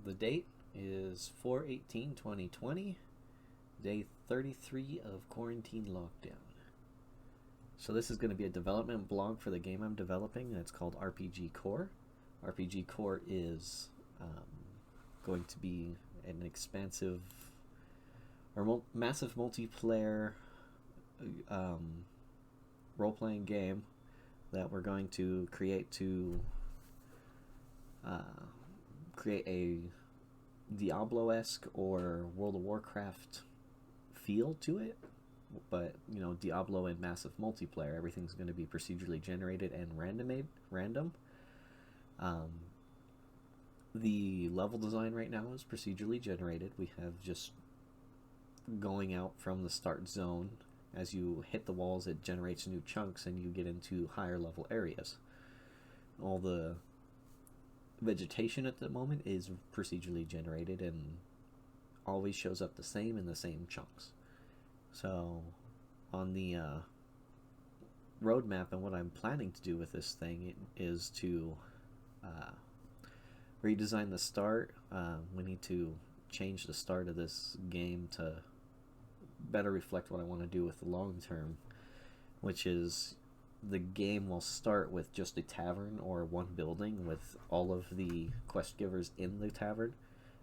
The date is 4/18/2020, day 33 of quarantine lockdown. So this is going to be a development blog for the game I'm developing, and it's called RPG Core. RPG Core is going to be an expansive or massive multiplayer role-playing game that we're going to create create a Diablo-esque or World of Warcraft feel to it, but Diablo and massive multiplayer. Everything's going to be procedurally generated and random. The level design right now is procedurally generated. We have just going out from the start zone. As you hit the walls, it generates new chunks and you get into higher level areas. All the vegetation at the moment is procedurally generated and always shows up the same in the same chunks. So on the roadmap and what I'm planning to do with this thing is to redesign the start. We need to change the start of this game to better reflect what I want to do with the long term, which is the game will start with just a tavern or one building with all of the quest givers in the tavern,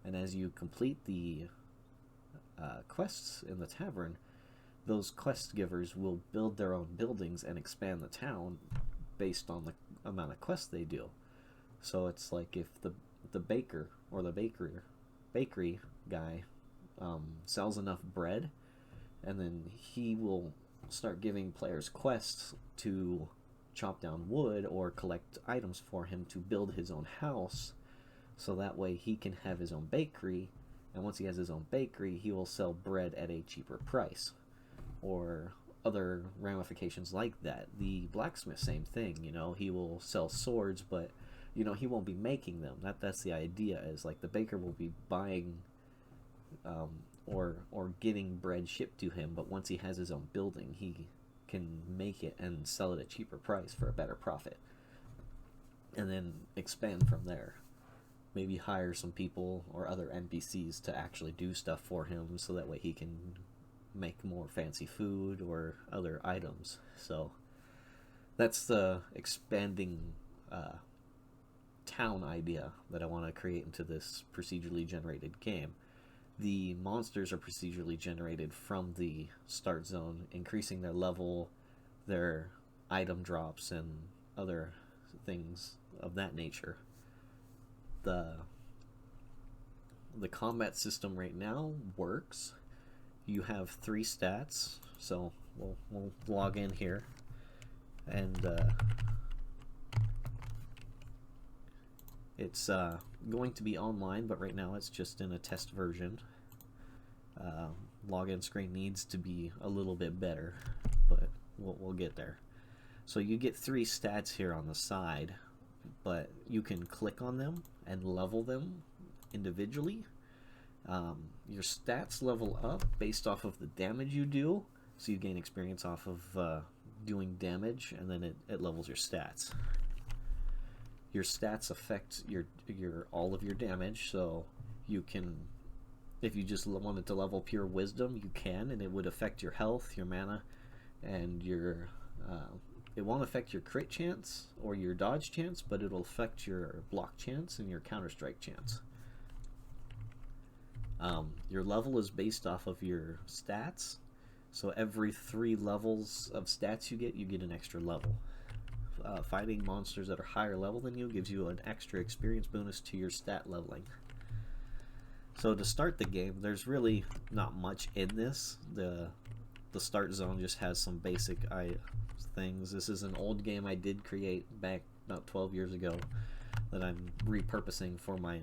and as you complete the quests in the tavern, those quest givers will build their own buildings and expand the town based on the amount of quests they do. So it's like if the baker or the bakery guy sells enough bread, and then he will start giving players quests to chop down wood or collect items for him to build his own house, so that way he can have his own bakery, and once he has his own bakery, he will sell bread at a cheaper price, or other ramifications like that. The blacksmith, same thing, he will sell swords, but he won't be making them. That's the idea, is like the baker will be buying or getting bread shipped to him, but once he has his own building, he can make it and sell it at a cheaper price for a better profit, and then expand from there. Maybe hire some people or other NPCs to actually do stuff for him, so that way he can make more fancy food or other items. So that's the expanding town idea that I want to create into this procedurally generated game. The monsters are procedurally generated from the start zone, increasing their level, their item drops, and other things of that nature. The combat system right now works. You have 3 stats, so we'll log in here, and it's going to be online, but right now it's just in a test version. Login screen needs to be a little bit better, but we'll get there. So you get 3 stats here on the side, but you can click on them and level them individually. Your stats level up based off of the damage you do, so you gain experience off of doing damage, and then it levels your stats. Your stats affect your all of your damage, so you can, if you just wanted to level pure wisdom, you can, and it would affect your health, your mana, and your it won't affect your crit chance or your dodge chance, but it'll affect your block chance and your counter strike chance. Your level is based off of your stats, so every 3 levels of stats you get an extra level. Fighting monsters that are higher level than you gives you an extra experience bonus to your stat leveling. So to start the game, there's really not much in this. The start zone just has some basic things. This is an old game I did create back about 12 years ago that I'm repurposing for my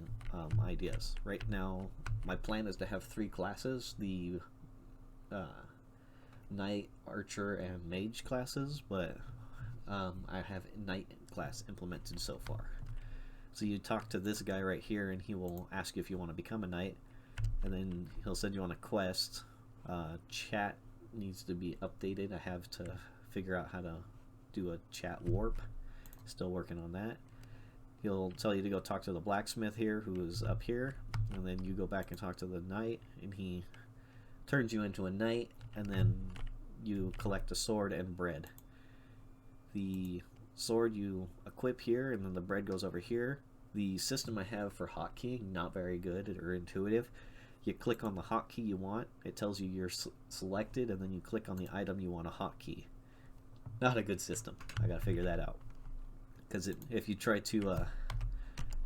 ideas. Right now, my plan is to have 3 classes, the Knight, Archer, and Mage classes, but I have Knight class implemented so far. So you talk to this guy right here, and he will ask you if you want to become a Knight, and then he'll send you on a quest. Chat needs to be updated. I have to figure out how to do a chat warp. Still working on that. He'll tell you to go talk to the blacksmith here, who is up here, and then you go back and talk to the knight, and he turns you into a knight, and then you collect a sword and bread. The sword you equip here, and then the bread goes over here. The system I have for hotkeying, not very good or intuitive. You click on the hotkey you want, it tells you you're selected, and then you click on the item you want a hotkey. Not a good system. I gotta figure that out. Because if you try to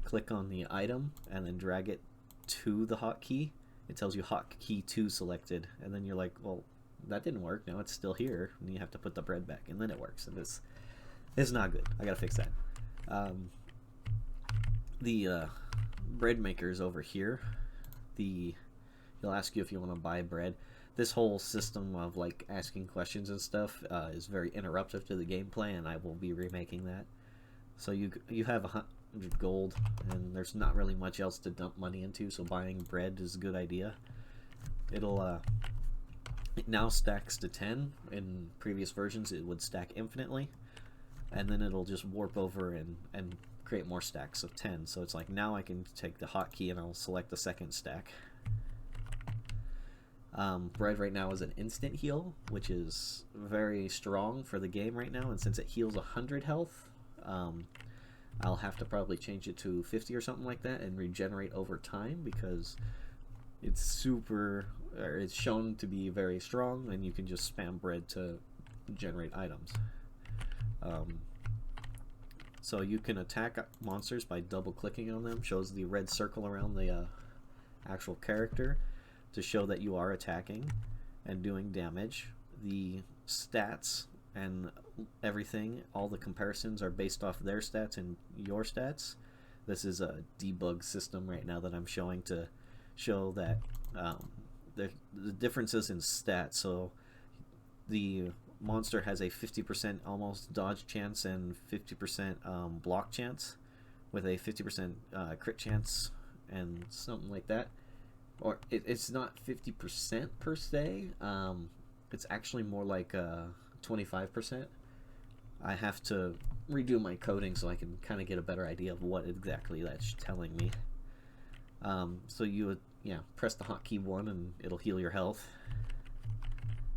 click on the item and then drag it to the hotkey, it tells you hotkey 2 selected, and then you're like, well, that didn't work. Now it's still here, and you have to put the bread back, and then it works. And it's not good. I gotta fix that. The bread maker is over here. He'll ask you if you want to buy bread. This whole system of like asking questions and stuff is very interruptive to the gameplay, and I will be remaking that. So you have 100 gold, and there's not really much else to dump money into, so buying bread is a good idea. It now stacks to 10. In previous versions it would stack infinitely, and then it'll just warp over and create more stacks of 10. So it's like now I can take the hotkey and I'll select the second stack. Bread right now is an instant heal, which is very strong for the game right now, and since it heals 100 health, I'll have to probably change it to 50 or something like that and regenerate over time, because it's it's shown to be very strong, and you can just spam bread to generate items. So you can attack monsters by double clicking on them. Shows the red circle around the actual character to show that you are attacking and doing damage. The stats and everything, all the comparisons are based off their stats and your stats. This is a debug system right now that I'm showing to show that the differences in stats. So the monster has a 50% almost dodge chance and 50% block chance, with a 50% crit chance and something like that. Or it's not 50% per se, it's actually more like 25%. I have to redo my coding so I can kind of get a better idea of what exactly that's telling me. So you would press the hotkey 1 and it'll heal your health.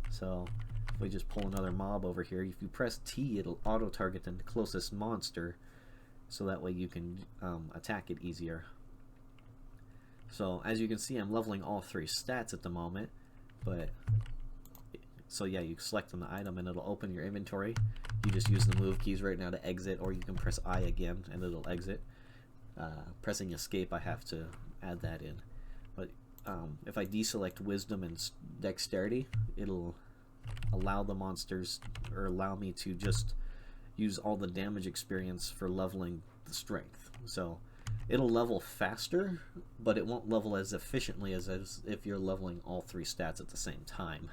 So if we just pull another mob over here, if you press T, it'll auto target the closest monster, so that way you can attack it easier. So as you can see, I'm leveling all 3 stats at the moment, but so yeah, you select on the item and it'll open your inventory. You just use the move keys right now to exit, or you can press I again and it'll exit. Pressing escape, I have to add that in. But if I deselect wisdom and dexterity, it'll allow the monsters, or allow me to just use all the damage experience for leveling the strength. So it'll level faster, but it won't level as efficiently as if you're leveling all 3 stats at the same time.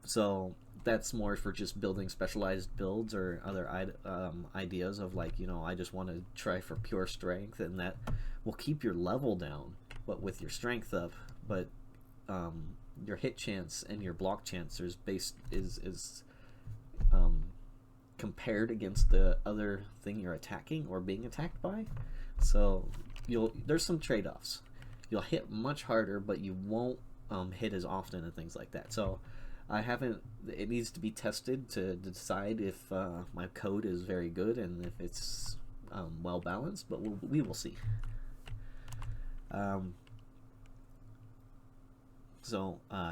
So that's more for just building specialized builds or other ideas of like, I just want to try for pure strength, and that will keep your level down, but with your strength up. But your hit chance and your block chance is compared against the other thing you're attacking or being attacked by. So there's some trade-offs. You'll hit much harder, but you won't hit as often and things like that. So it needs to be tested to decide if my code is very good and if it's well balanced, but we will see.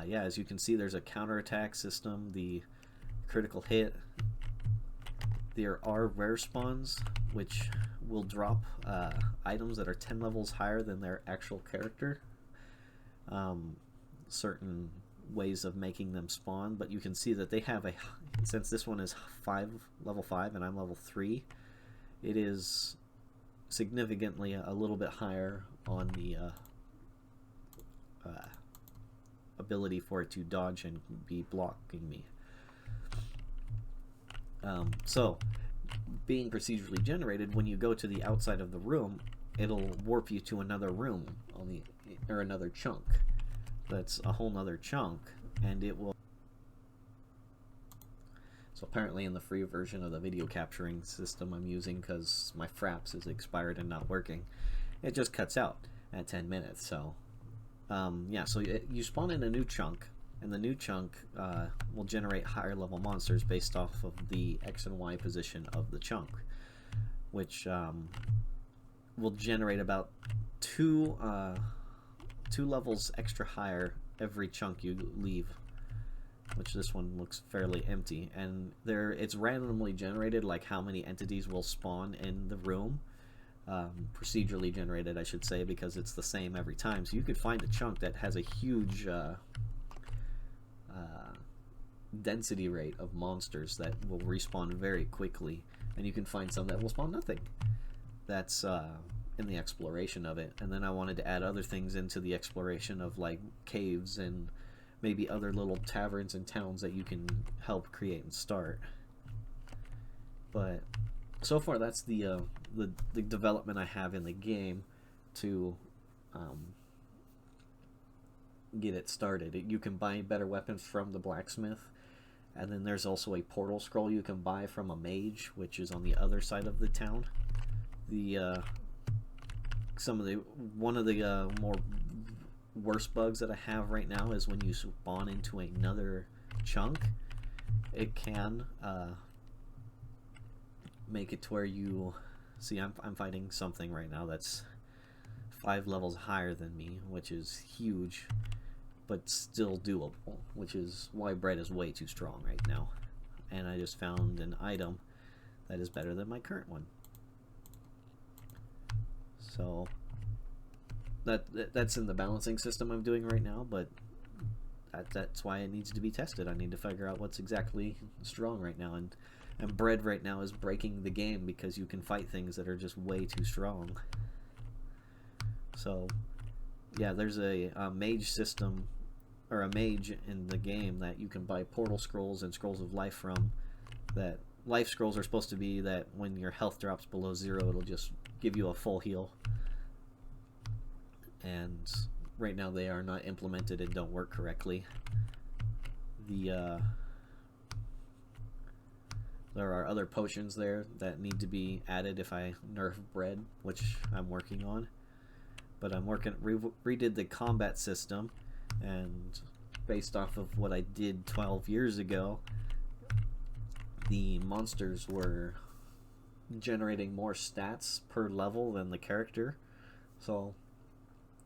Yeah, as you can see, there's a counterattack system, the critical hit. There are rare spawns, which will drop items that are 10 levels higher than their actual character. Certain ways of making them spawn, but you can see that they have since this one is level 5 and I'm level 3, it is significantly a little bit higher on the ability for it to dodge and be blocking me. So being procedurally generated, when you go to the outside of the room, it'll warp you to another room or another chunk. That's a whole nother chunk, and So apparently in the free version of the video capturing system I'm using, because my Fraps is expired and not working, it just cuts out at 10 minutes. So yeah, so you spawn in a new chunk, and the new chunk will generate higher level monsters based off of the X and Y position of the chunk, which will generate about two levels extra higher every chunk you leave, which this one looks fairly empty, and it's randomly generated, like how many entities will spawn in the room. Procedurally generated, I should say, because it's the same every time. So you could find a chunk that has a huge density rate of monsters that will respawn very quickly, and you can find some that will spawn nothing. That's in the exploration of it. And then I wanted to add other things into the exploration of, like caves and maybe other little taverns and towns that you can help create and start. But so far that's the development I have in the game to get it started. You can buy better weapons from the blacksmith, and then there's also a portal scroll you can buy from a mage, which is on the other side of the town. One of the more worst bugs that I have right now is when you spawn into another chunk, it can make it to where you see I'm fighting something right now that's 5 levels higher than me, which is huge, but still doable, which is why bread is way too strong right now. And I just found an item that is better than my current one. So that's in the balancing system I'm doing right now, but that's why it needs to be tested. I need to figure out what's exactly strong right now, and bread right now is breaking the game because you can fight things that are just way too strong. So yeah, there's a mage system, or a mage in the game that you can buy portal scrolls and scrolls of life from. That life scrolls are supposed to be that when your health drops below 0, it'll just give you a full heal. And right now they are not implemented and don't work correctly. There are other potions there that need to be added if I nerf bread, which I'm working on. But I'm redid the combat system, and based off of what I did 12 years ago, the monsters were generating more stats per level than the character. So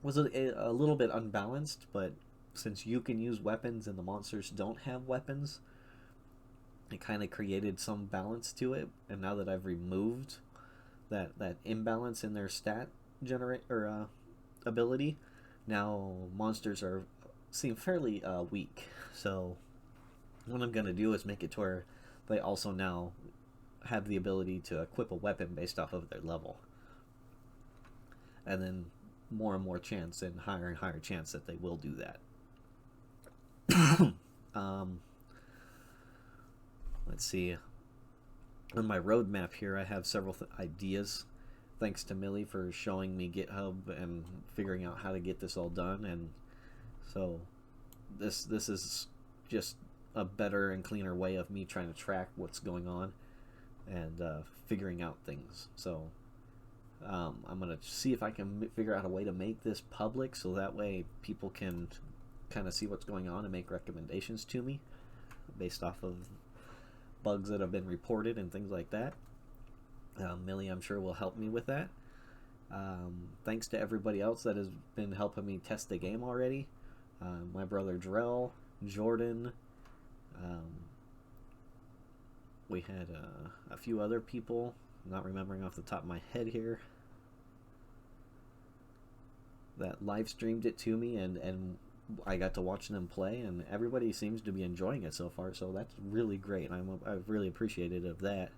it was a little bit unbalanced, but since you can use weapons and the monsters don't have weapons, it kind of created some balance to it. And now that I've removed that imbalance in their stat ability, now monsters seem fairly weak. So what I'm gonna do is make it to where they also now have the ability to equip a weapon based off of their level, and then more and more chance and higher chance that they will do that. Let's see. On my roadmap here, I have several ideas. Thanks to Millie for showing me GitHub and figuring out how to get this all done. And so this is just a better and cleaner way of me trying to track what's going on and figuring out things. So I'm gonna see if I can figure out a way to make this public, so that way people can kind of see what's going on and make recommendations to me based off of bugs that have been reported and things like that. Millie, I'm sure, will help me with that. Thanks to everybody else that has been helping me test the game already. My brother Drell, Jordan, we had a few other people, I'm not remembering off the top of my head here, that live streamed it to me, and I got to watch them play, and everybody seems to be enjoying it so far, so that's really great. I've really appreciated of that.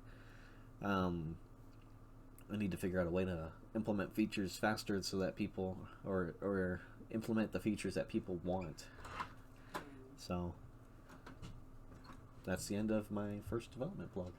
I need to figure out a way to implement features faster so that people, or implement the features that people want. So that's the end of my first development blog.